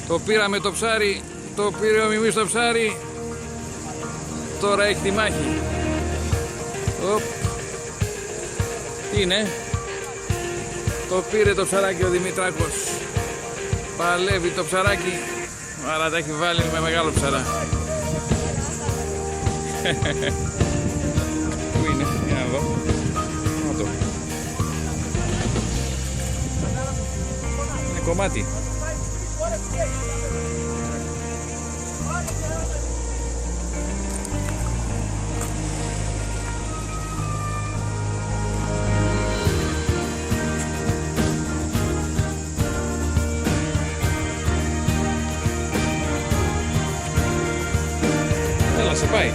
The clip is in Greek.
Το πήραμε το ψάρι, το πήρε ο Μιμής το ψάρι. Τώρα έχει τη μάχη. Οπ. Τι είναι? Το πήρε το ψαράκι ο Δημητράκος. Παλεύει το ψαράκι, αλλά τα έχει βάλει με μεγάλο ψαρά. Πού είναι? Για να δω. Να το. Είναι κομμάτι. Έλα, σε πάει.